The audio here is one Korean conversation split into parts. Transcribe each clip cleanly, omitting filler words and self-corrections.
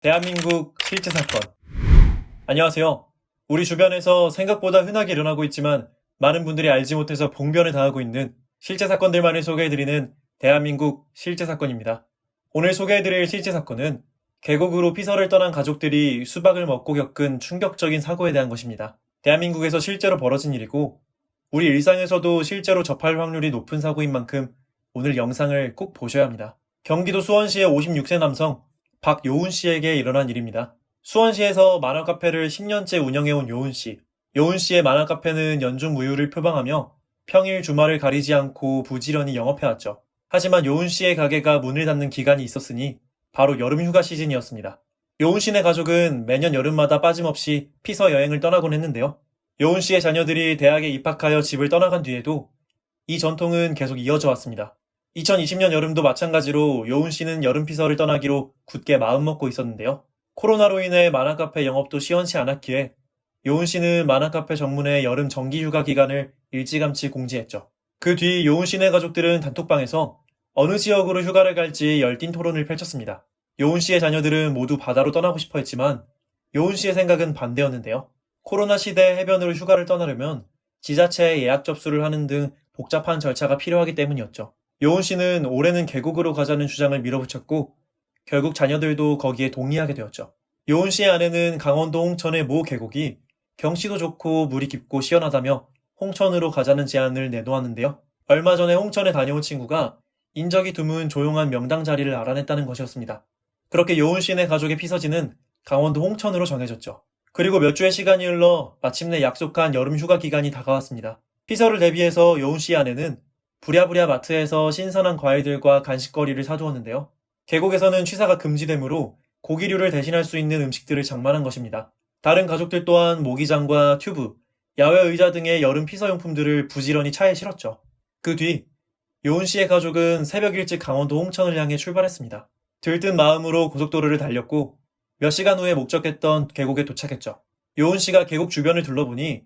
대한민국 실제 사건. 안녕하세요. 우리 주변에서 생각보다 흔하게 일어나고 있지만 많은 분들이 알지 못해서 봉변을 당하고 있는 실제 사건들만을 소개해드리는 대한민국 실제 사건입니다. 오늘 소개해드릴 실제 사건은 계곡으로 피서를 떠난 가족들이 수박을 먹고 겪은 충격적인 사고에 대한 것입니다. 대한민국에서 실제로 벌어진 일이고 우리 일상에서도 실제로 접할 확률이 높은 사고인 만큼 오늘 영상을 꼭 보셔야 합니다. 경기도 수원시의 56세 남성 박요운 씨에게 일어난 일입니다. 수원시에서 만화 카페를 10년째 운영해온 요운 씨. 요운 씨의 만화 카페는 연중무휴를 표방하며 평일 주말을 가리지 않고 부지런히 영업해왔죠. 하지만 요운 씨의 가게가 문을 닫는 기간이 있었으니 바로 여름 휴가 시즌이었습니다. 요운 씨네 가족은 매년 여름마다 빠짐없이 피서 여행을 떠나곤 했는데요. 요운 씨의 자녀들이 대학에 입학하여 집을 떠나간 뒤에도 이 전통은 계속 이어져 왔습니다. 2020년 여름도 마찬가지로 요운 씨는 여름 피서를 떠나기로 굳게 마음먹고 있었는데요. 코로나로 인해 만화카페 영업도 시원치 않았기에 요운 씨는 만화카페 정문에 여름 정기휴가 기간을 일찌감치 공지했죠. 그 뒤 요운 씨네 가족들은 단톡방에서 어느 지역으로 휴가를 갈지 열띤 토론을 펼쳤습니다. 요운 씨의 자녀들은 모두 바다로 떠나고 싶어 했지만 요운 씨의 생각은 반대였는데요. 코로나 시대 해변으로 휴가를 떠나려면 지자체에 예약 접수를 하는 등 복잡한 절차가 필요하기 때문이었죠. 요운 씨는 올해는 계곡으로 가자는 주장을 밀어붙였고 결국 자녀들도 거기에 동의하게 되었죠. 요운 씨의 아내는 강원도 홍천의 모 계곡이 경치도 좋고 물이 깊고 시원하다며 홍천으로 가자는 제안을 내놓았는데요. 얼마 전에 홍천에 다녀온 친구가 인적이 드문 조용한 명당 자리를 알아냈다는 것이었습니다. 그렇게 요운 씨네 가족의 피서지는 강원도 홍천으로 정해졌죠. 그리고 몇 주의 시간이 흘러 마침내 약속한 여름 휴가 기간이 다가왔습니다. 피서를 대비해서 요운 씨의 아내는 부랴부랴 마트에서 신선한 과일들과 간식거리를 사두었는데요. 계곡에서는 취사가 금지되므로 고기류를 대신할 수 있는 음식들을 장만한 것입니다. 다른 가족들 또한 모기장과 튜브, 야외 의자 등의 여름 피서용품들을 부지런히 차에 실었죠. 그 뒤 요운 씨의 가족은 새벽 일찍 강원도 홍천을 향해 출발했습니다. 들뜬 마음으로 고속도로를 달렸고 몇 시간 후에 목적했던 계곡에 도착했죠. 요운 씨가 계곡 주변을 둘러보니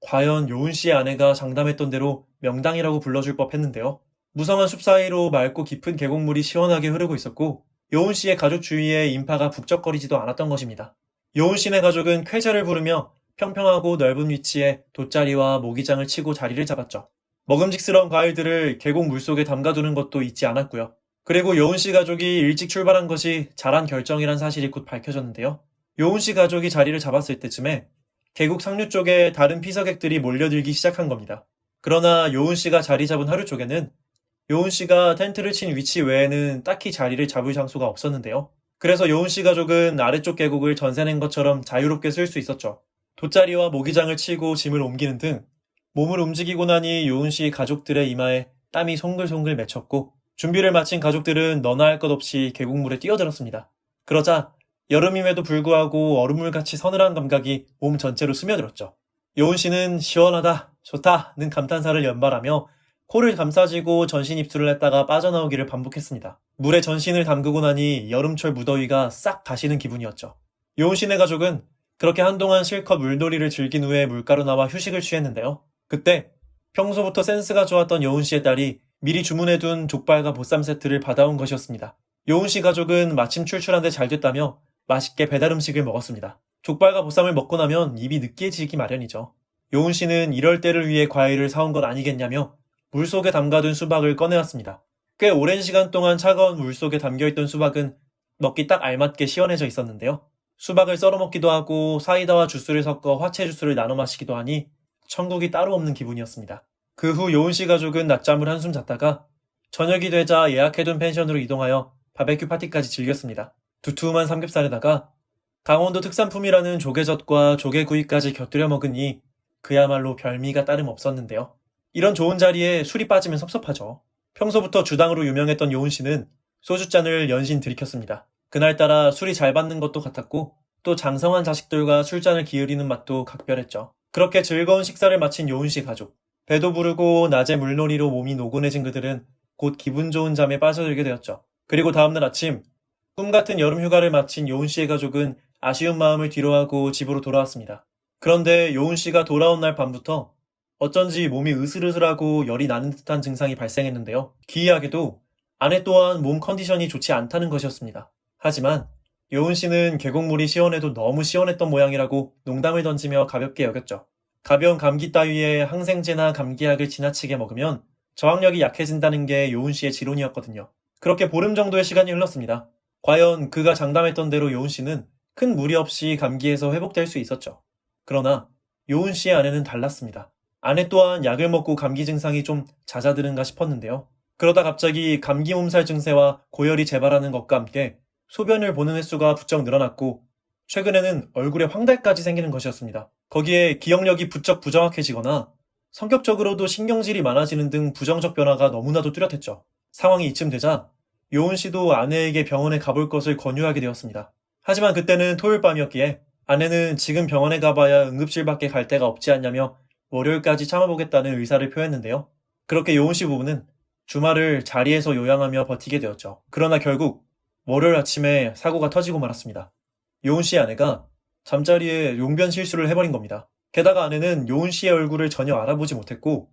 과연 요운 씨의 아내가 장담했던 대로 명당이라고 불러줄 법했는데요. 무성한 숲 사이로 맑고 깊은 계곡물이 시원하게 흐르고 있었고 요운 씨의 가족 주위에 인파가 북적거리지도 않았던 것입니다. 요운 씨네 가족은 쾌제를 부르며 평평하고 넓은 위치에 돗자리와 모기장을 치고 자리를 잡았죠. 먹음직스러운 과일들을 계곡 물속에 담가두는 것도 잊지 않았고요. 그리고 요운 씨 가족이 일찍 출발한 것이 잘한 결정이란 사실이 곧 밝혀졌는데요. 요운 씨 가족이 자리를 잡았을 때쯤에 계곡 상류 쪽에 다른 피서객들이 몰려들기 시작한 겁니다. 그러나 요운 씨가 자리 잡은 하류 쪽에는 요운 씨가 텐트를 친 위치 외에는 딱히 자리를 잡을 장소가 없었는데요. 그래서 요운 씨 가족은 아래쪽 계곡을 전세 낸 것처럼 자유롭게 쓸 수 있었죠. 돗자리와 모기장을 치고 짐을 옮기는 등 몸을 움직이고 나니 요운 씨 가족들의 이마에 땀이 송글송글 맺혔고 준비를 마친 가족들은 너나 할 것 없이 계곡물에 뛰어들었습니다. 그러자 여름임에도 불구하고 얼음물같이 서늘한 감각이 몸 전체로 스며들었죠. 요운 씨는 시원하다, 좋다는 감탄사를 연발하며 코를 감싸쥐고 전신 입술을 했다가 빠져나오기를 반복했습니다. 물에 전신을 담그고 나니 여름철 무더위가 싹 가시는 기분이었죠. 요운 씨네 가족은 그렇게 한동안 실컷 물놀이를 즐긴 후에 물가로 나와 휴식을 취했는데요. 그때 평소부터 센스가 좋았던 요운 씨의 딸이 미리 주문해둔 족발과 보쌈 세트를 받아온 것이었습니다. 요운 씨 가족은 마침 출출한데 잘 됐다며 맛있게 배달 음식을 먹었습니다. 족발과 보쌈을 먹고 나면 입이 느끼해지기 마련이죠. 요운 씨는 이럴 때를 위해 과일을 사온 건 아니겠냐며 물속에 담가둔 수박을 꺼내왔습니다. 꽤 오랜 시간 동안 차가운 물속에 담겨있던 수박은 먹기 딱 알맞게 시원해져 있었는데요. 수박을 썰어 먹기도 하고 사이다와 주스를 섞어 화채 주스를 나눠 마시기도 하니 천국이 따로 없는 기분이었습니다. 그 후 요운 씨 가족은 낮잠을 한숨 잤다가 저녁이 되자 예약해둔 펜션으로 이동하여 바베큐 파티까지 즐겼습니다. 두툼한 삼겹살에다가 강원도 특산품이라는 조개젓과 조개구이까지 곁들여 먹으니 그야말로 별미가 따름 없었는데요. 이런 좋은 자리에 술이 빠지면 섭섭하죠. 평소부터 주당으로 유명했던 요운 씨는 소주잔을 연신 들이켰습니다. 그날따라 술이 잘 받는 것도 같았고 또 장성한 자식들과 술잔을 기울이는 맛도 각별했죠. 그렇게 즐거운 식사를 마친 요운 씨 가족. 배도 부르고 낮에 물놀이로 몸이 노곤해진 그들은 곧 기분 좋은 잠에 빠져들게 되었죠. 그리고 다음날 아침 꿈같은 여름 휴가를 마친 요운 씨의 가족은 아쉬운 마음을 뒤로하고 집으로 돌아왔습니다. 그런데 요운 씨가 돌아온 날 밤부터 어쩐지 몸이 으슬으슬하고 열이 나는 듯한 증상이 발생했는데요. 기이하게도 아내 또한 몸 컨디션이 좋지 않다는 것이었습니다. 하지만 요은 씨는 계곡물이 시원해도 너무 시원했던 모양이라고 농담을 던지며 가볍게 여겼죠. 가벼운 감기 따위에 항생제나 감기약을 지나치게 먹으면 저항력이 약해진다는 게 요은 씨의 지론이었거든요. 그렇게 보름 정도의 시간이 흘렀습니다. 과연 그가 장담했던 대로 요은 씨는 큰 무리 없이 감기에서 회복될 수 있었죠. 그러나 요은 씨의 아내는 달랐습니다. 아내 또한 약을 먹고 감기 증상이 좀 잦아드는가 싶었는데요. 그러다 갑자기 감기 몸살 증세와 고열이 재발하는 것과 함께 소변을 보는 횟수가 부쩍 늘어났고 최근에는 얼굴에 황달까지 생기는 것이었습니다. 거기에 기억력이 부쩍 부정확해지거나 성격적으로도 신경질이 많아지는 등 부정적 변화가 너무나도 뚜렷했죠. 상황이 이쯤 되자 요은 씨도 아내에게 병원에 가볼 것을 권유하게 되었습니다. 하지만 그때는 토요일 밤이었기에 아내는 지금 병원에 가봐야 응급실밖에 갈 데가 없지 않냐며 월요일까지 참아보겠다는 의사를 표했는데요. 그렇게 요은 씨 부부는 주말을 자리에서 요양하며 버티게 되었죠. 그러나 결국 월요일 아침에 사고가 터지고 말았습니다. 요은 씨의 아내가 잠자리에 용변 실수를 해버린 겁니다. 게다가 아내는 요은 씨의 얼굴을 전혀 알아보지 못했고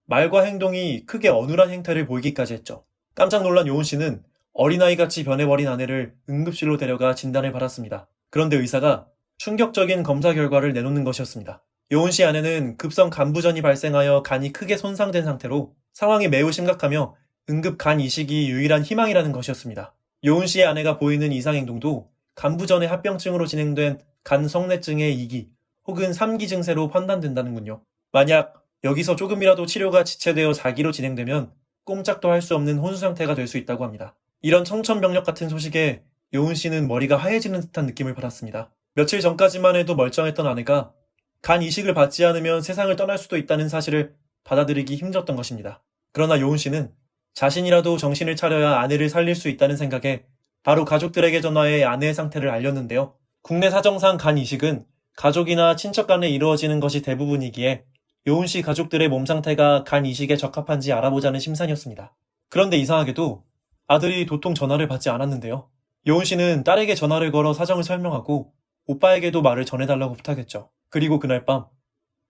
말과 행동이 크게 어눌한 행태를 보이기까지 했죠. 깜짝 놀란 요은 씨는 어린아이같이 변해버린 아내를 응급실로 데려가 진단을 받았습니다. 그런데 의사가 충격적인 검사 결과를 내놓는 것이었습니다. 요은 씨 아내는 급성 간부전이 발생하여 간이 크게 손상된 상태로 상황이 매우 심각하며 응급 간 이식이 유일한 희망이라는 것이었습니다. 요은 씨의 아내가 보이는 이상행동도 간부전의 합병증으로 진행된 간성내증의 2기 혹은 3기 증세로 판단된다는군요. 만약 여기서 조금이라도 치료가 지체되어 4기로 진행되면 꼼짝도 할 수 없는 혼수 상태가 될 수 있다고 합니다. 이런 청천벽력 같은 소식에 요은 씨는 머리가 하얘지는 듯한 느낌을 받았습니다. 며칠 전까지만 해도 멀쩡했던 아내가 간 이식을 받지 않으면 세상을 떠날 수도 있다는 사실을 받아들이기 힘들었던 것입니다. 그러나 요은 씨는 자신이라도 정신을 차려야 아내를 살릴 수 있다는 생각에 바로 가족들에게 전화해 아내의 상태를 알렸는데요. 국내 사정상 간 이식은 가족이나 친척 간에 이루어지는 것이 대부분이기에 요은 씨 가족들의 몸 상태가 간 이식에 적합한지 알아보자는 심산이었습니다. 그런데 이상하게도 아들이 도통 전화를 받지 않았는데요. 요은 씨는 딸에게 전화를 걸어 사정을 설명하고 오빠에게도 말을 전해달라고 부탁했죠. 그리고 그날 밤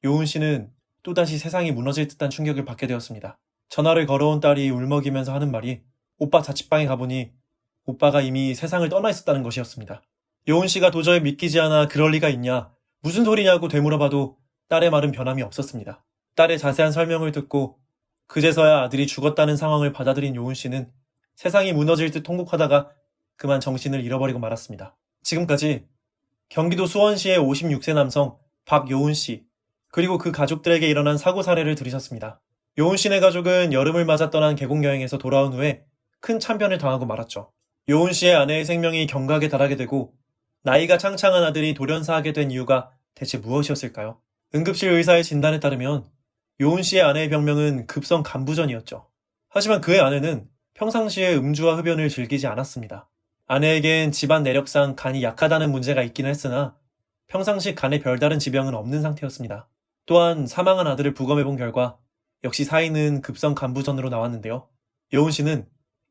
요은 씨는 또다시 세상이 무너질 듯한 충격을 받게 되었습니다. 전화를 걸어온 딸이 울먹이면서 하는 말이 오빠 자취방에 가보니 오빠가 이미 세상을 떠나 있었다는 것이었습니다. 요은 씨가 도저히 믿기지 않아 그럴 리가 있냐, 무슨 소리냐고 되물어봐도 딸의 말은 변함이 없었습니다. 딸의 자세한 설명을 듣고 그제서야 아들이 죽었다는 상황을 받아들인 요은 씨는 세상이 무너질 듯 통곡하다가 그만 정신을 잃어버리고 말았습니다. 지금까지 경기도 수원시의 56세 남성 박요은 씨, 그리고 그 가족들에게 일어난 사고 사례를 들으셨습니다. 요은 씨네 가족은 여름을 맞아 떠난 계곡 여행에서 돌아온 후에 큰 참변을 당하고 말았죠. 요은 씨의 아내의 생명이 경각에 달하게 되고 나이가 창창한 아들이 돌연사하게 된 이유가 대체 무엇이었을까요? 응급실 의사의 진단에 따르면 요은 씨의 아내의 병명은 급성 간부전이었죠. 하지만 그의 아내는 평상시에 음주와 흡연을 즐기지 않았습니다. 아내에겐 집안 내력상 간이 약하다는 문제가 있기는 했으나 평상시 간에 별다른 지병은 없는 상태였습니다. 또한 사망한 아들을 부검해본 결과 역시 사인은 급성 간부전으로 나왔는데요. 요은 씨는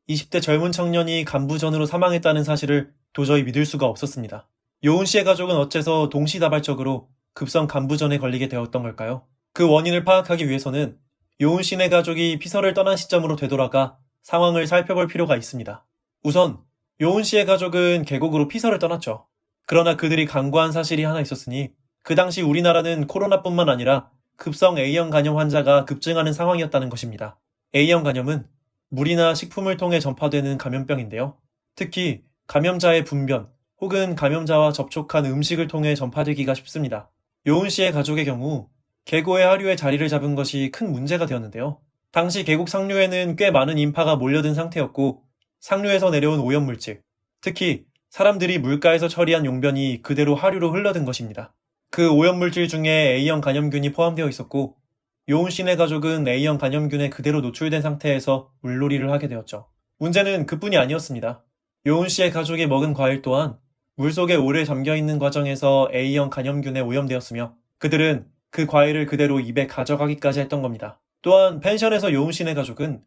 20대 젊은 청년이 간부전으로 사망했다는 사실을 도저히 믿을 수가 없었습니다. 요은 씨의 가족은 어째서 동시다발적으로 급성 간부전에 걸리게 되었던 걸까요? 그 원인을 파악하기 위해서는 요은 씨네 가족이 피서를 떠난 시점으로 되돌아가 상황을 살펴볼 필요가 있습니다. 우선 요은 씨의 가족은 계곡으로 피서를 떠났죠. 그러나 그들이 간과한 사실이 하나 있었으니 그 당시 우리나라는 코로나뿐만 아니라 급성 A형 간염 환자가 급증하는 상황이었다는 것입니다. A형 간염은 물이나 식품을 통해 전파되는 감염병인데요. 특히 감염자의 분변 혹은 감염자와 접촉한 음식을 통해 전파되기가 쉽습니다. 요은 씨의 가족의 경우 계곡의 하류에 자리를 잡은 것이 큰 문제가 되었는데요. 당시 계곡 상류에는 꽤 많은 인파가 몰려든 상태였고 상류에서 내려온 오염물질, 특히 사람들이 물가에서 처리한 용변이 그대로 하류로 흘러든 것입니다. 그 오염물질 중에 A형 간염균이 포함되어 있었고 요은 씨네 가족은 A형 간염균에 그대로 노출된 상태에서 물놀이를 하게 되었죠. 문제는 그뿐이 아니었습니다. 요은 씨의 가족이 먹은 과일 또한 물속에 오래 잠겨있는 과정에서 A형 간염균에 오염되었으며 그들은 그 과일을 그대로 입에 가져가기까지 했던 겁니다. 또한 펜션에서 요은 씨네 가족은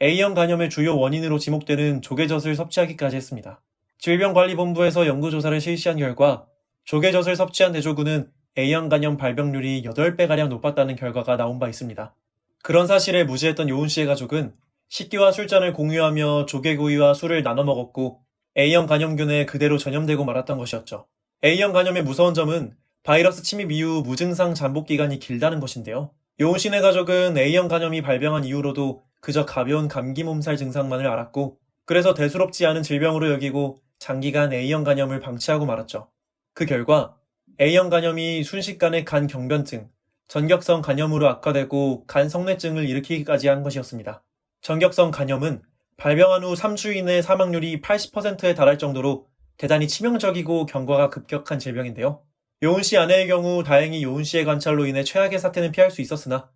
A형 간염의 주요 원인으로 지목되는 조개젓을 섭취하기까지 했습니다. 질병관리본부에서 연구조사를 실시한 결과 조개젓을 섭취한 대조군은 A형 간염 발병률이 8배가량 높았다는 결과가 나온 바 있습니다. 그런 사실에 무지했던 요은 씨의 가족은 식기와 술잔을 공유하며 조개구이와 술을 나눠 먹었고 A형 감염균에 그대로 전염되고 말았던 것이었죠. A형 감염의 무서운 점은 바이러스 침입 이후 무증상 잠복 기간이 길다는 것인데요. 요은 씨네 가족은 A형 감염이 발병한 이후로도 그저 가벼운 감기 몸살 증상만을 앓았고, 그래서 대수롭지 않은 질병으로 여기고 장기간 A형 감염을 방치하고 말았죠. 그 결과 A형 감염이 순식간에 간 경변증, 전격성 간염으로 악화되고 간 성뇌증을 일으키기까지 한 것이었습니다. 전격성 간염은 발병한 후 3주 이내 사망률이 80%에 달할 정도로 대단히 치명적이고 경과가 급격한 질병인데요. 요은 씨 아내의 경우 다행히 요은 씨의 관찰로 인해 최악의 사태는 피할 수 있었으나,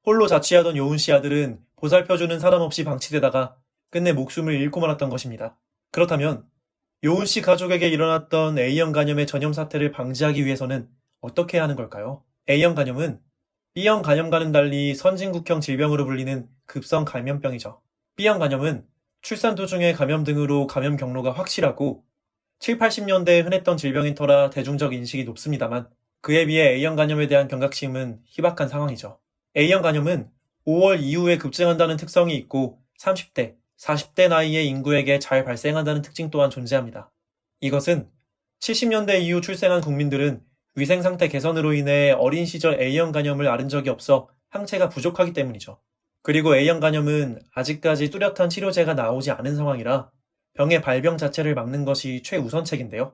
홀로 자취하던 요은 씨 아들은 보살펴주는 사람 없이 방치되다가 끝내 목숨을 잃고 말았던 것입니다. 그렇다면 요은 씨 가족에게 일어났던 A형 간염의 전염 사태를 방지하기 위해서는 어떻게 해야 하는 걸까요? A형 간염은 B형 간염과는 달리 선진국형 질병으로 불리는 급성 감염병이죠. B형 간염은 출산 도중의 감염 등으로 감염 경로가 확실하고 7, 80년대에 흔했던 질병인 터라 대중적 인식이 높습니다만, 그에 비해 A형 간염에 대한 경각심은 희박한 상황이죠. A형 간염은 5월 이후에 급증한다는 특성이 있고 30대, 40대 나이의 인구에게 잘 발생한다는 특징 또한 존재합니다. 이것은 70년대 이후 출생한 국민들은 위생 상태 개선으로 인해 어린 시절 A형 간염을 앓은 적이 없어 항체가 부족하기 때문이죠. 그리고 A형 간염은 아직까지 뚜렷한 치료제가 나오지 않은 상황이라 병의 발병 자체를 막는 것이 최우선책인데요.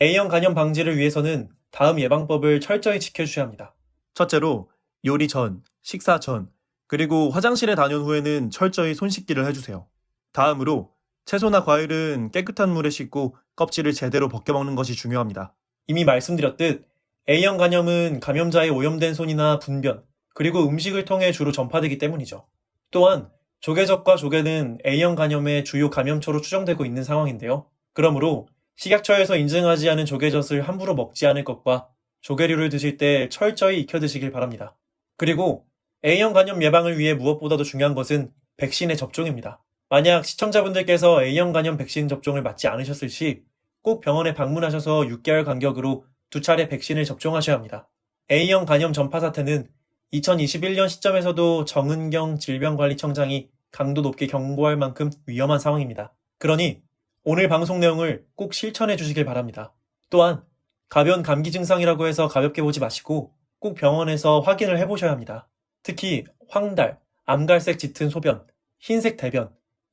A형 간염 방지를 위해서는 다음 예방법을 철저히 지켜주셔야 합니다. 첫째로 요리 전, 식사 전, 그리고 화장실에 다녀온 후에는 철저히 손 씻기를 해주세요. 다음으로 채소나 과일은 깨끗한 물에 씻고 껍질을 제대로 벗겨 먹는 것이 중요합니다. 이미 말씀드렸듯 A형 간염은 감염자의 오염된 손이나 분변, 그리고 음식을 통해 주로 전파되기 때문이죠. 또한 조개젓과 조개는 A형 감염의 주요 감염초로 추정되고 있는 상황인데요. 그러므로 식약처에서 인증하지 않은 조개젓을 함부로 먹지 않을 것과 조개류를 드실 때 철저히 익혀 드시길 바랍니다. 그리고 A형 감염 예방을 위해 무엇보다도 중요한 것은 백신의 접종입니다. 만약 시청자분들께서 A형 감염 백신 접종을 맞지 않으셨을 시 꼭 병원에 방문하셔서 6개월 간격으로 2차례 백신을 접종하셔야 합니다. A형 감염 전파 사태는 2021년 시점에서도 정은경 질병관리청장이 강도 높게 경고할 만큼 위험한 상황입니다. 그러니 오늘 방송 내용을 꼭 실천해 주시길 바랍니다. 또한 가벼운 감기 증상이라고 해서 가볍게 보지 마시고 꼭 병원에서 확인을 해보셔야 합니다. 특히 황달, 암갈색 짙은 소변, 흰색 대변,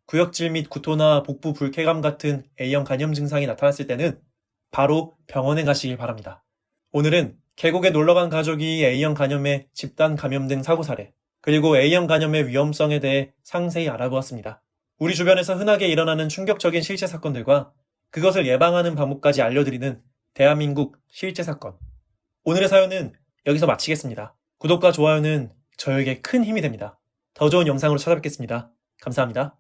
구역질 및 구토나 복부 불쾌감 같은 A형 간염 증상이 나타났을 때는 바로 병원에 가시길 바랍니다. 오늘은 계곡에 놀러간 가족이 A형 간염에 집단 감염 등 사고 사례, 그리고 A형 간염의 위험성에 대해 상세히 알아보았습니다. 우리 주변에서 흔하게 일어나는 충격적인 실제 사건들과 그것을 예방하는 방법까지 알려드리는 대한민국 실제 사건. 오늘의 사연은 여기서 마치겠습니다. 구독과 좋아요는 저에게 큰 힘이 됩니다. 더 좋은 영상으로 찾아뵙겠습니다. 감사합니다.